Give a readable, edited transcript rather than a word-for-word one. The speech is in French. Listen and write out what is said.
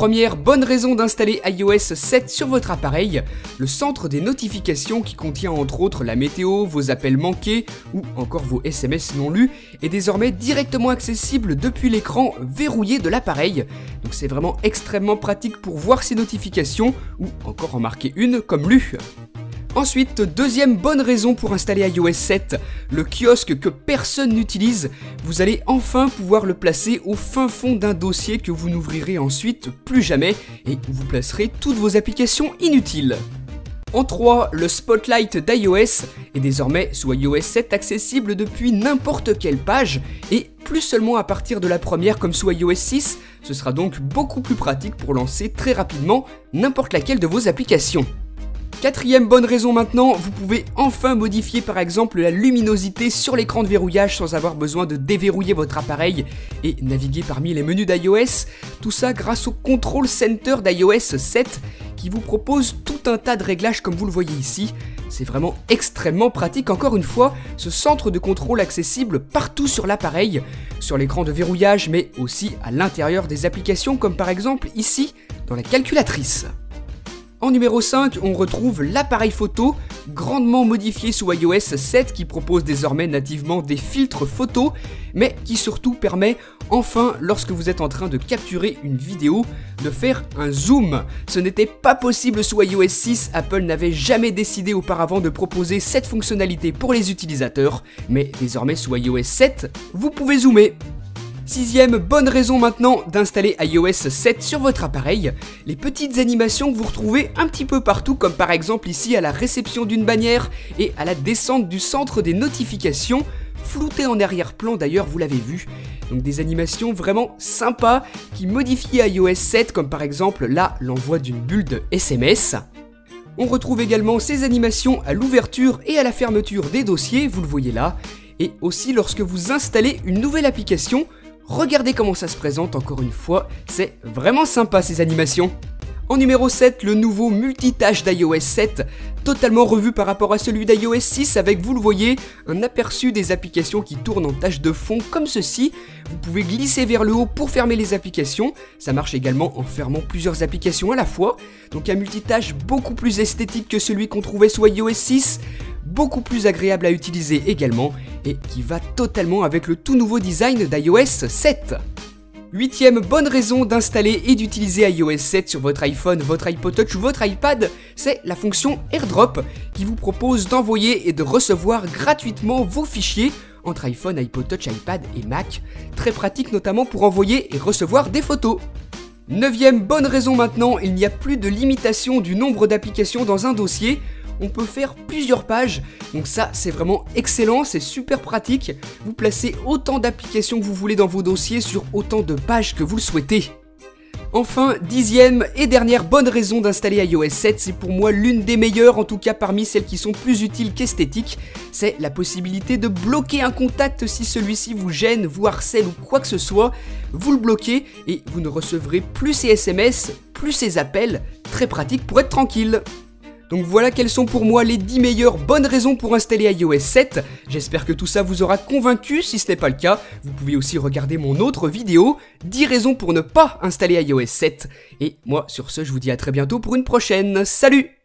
Première bonne raison d'installer iOS 7 sur votre appareil, le centre des notifications qui contient entre autres la météo, vos appels manqués ou encore vos SMS non lus est désormais directement accessible depuis l'écran verrouillé de l'appareil. Donc c'est vraiment extrêmement pratique pour voir ces notifications ou encore en marquer une comme lue. Ensuite, deuxième bonne raison pour installer iOS 7, le kiosque que personne n'utilise, vous allez enfin pouvoir le placer au fin fond d'un dossier que vous n'ouvrirez ensuite plus jamais et où vous placerez toutes vos applications inutiles. En 3, le Spotlight d'iOS est désormais sous iOS 7 accessible depuis n'importe quelle page et plus seulement à partir de la première comme sous iOS 6, ce sera donc beaucoup plus pratique pour lancer très rapidement n'importe laquelle de vos applications. Quatrième bonne raison maintenant, vous pouvez enfin modifier par exemple la luminosité sur l'écran de verrouillage sans avoir besoin de déverrouiller votre appareil et naviguer parmi les menus d'iOS, tout ça grâce au Control Center d'iOS 7 qui vous propose tout un tas de réglages comme vous le voyez ici. C'est vraiment extrêmement pratique, encore une fois, ce centre de contrôle accessible partout sur l'appareil, sur l'écran de verrouillage mais aussi à l'intérieur des applications comme par exemple ici dans la calculatrice. En numéro 5, on retrouve l'appareil photo, grandement modifié sous iOS 7 qui propose désormais nativement des filtres photos, mais qui surtout permet enfin, lorsque vous êtes en train de capturer une vidéo, de faire un zoom. Ce n'était pas possible sous iOS 6, Apple n'avait jamais décidé auparavant de proposer cette fonctionnalité pour les utilisateurs, mais désormais sous iOS 7, vous pouvez zoomer. Sixième bonne raison maintenant d'installer iOS 7 sur votre appareil, les petites animations que vous retrouvez un petit peu partout comme par exemple ici à la réception d'une bannière et à la descente du centre des notifications, floutées en arrière-plan d'ailleurs vous l'avez vu. Donc des animations vraiment sympas qui modifient iOS 7 comme par exemple là l'envoi d'une bulle de SMS. On retrouve également ces animations à l'ouverture et à la fermeture des dossiers, vous le voyez là, et aussi lorsque vous installez une nouvelle application. Regardez comment ça se présente encore une fois, c'est vraiment sympa ces animations. En numéro 7, le nouveau multitâche d'iOS 7, totalement revu par rapport à celui d'iOS 6 avec, vous le voyez, un aperçu des applications qui tournent en tâche de fond comme ceci. Vous pouvez glisser vers le haut pour fermer les applications, ça marche également en fermant plusieurs applications à la fois. Donc un multitâche beaucoup plus esthétique que celui qu'on trouvait sous iOS 6, beaucoup plus agréable à utiliser également et qui va totalement avec le tout nouveau design d'iOS 7. Huitième bonne raison d'installer et d'utiliser iOS 7 sur votre iPhone, votre iPod Touch ou votre iPad, c'est la fonction AirDrop qui vous propose d'envoyer et de recevoir gratuitement vos fichiers entre iPhone, iPod Touch, iPad et Mac. Très pratique notamment pour envoyer et recevoir des photos. Neuvième bonne raison maintenant, il n'y a plus de limitation du nombre d'applications dans un dossier. On peut faire plusieurs pages, donc ça c'est vraiment excellent, c'est super pratique. Vous placez autant d'applications que vous voulez dans vos dossiers sur autant de pages que vous le souhaitez. Enfin, dixième et dernière bonne raison d'installer iOS 7, c'est pour moi l'une des meilleures, en tout cas parmi celles qui sont plus utiles qu'esthétiques, c'est la possibilité de bloquer un contact si celui-ci vous gêne, vous harcèle ou quoi que ce soit, vous le bloquez et vous ne recevrez plus ces SMS, plus ces appels, très pratique pour être tranquille. Donc voilà quelles sont pour moi les 10 meilleures bonnes raisons pour installer iOS 7. J'espère que tout ça vous aura convaincu, si ce n'est pas le cas, vous pouvez aussi regarder mon autre vidéo, 10 raisons pour ne pas installer iOS 7. Et moi sur ce je vous dis à très bientôt pour une prochaine, salut!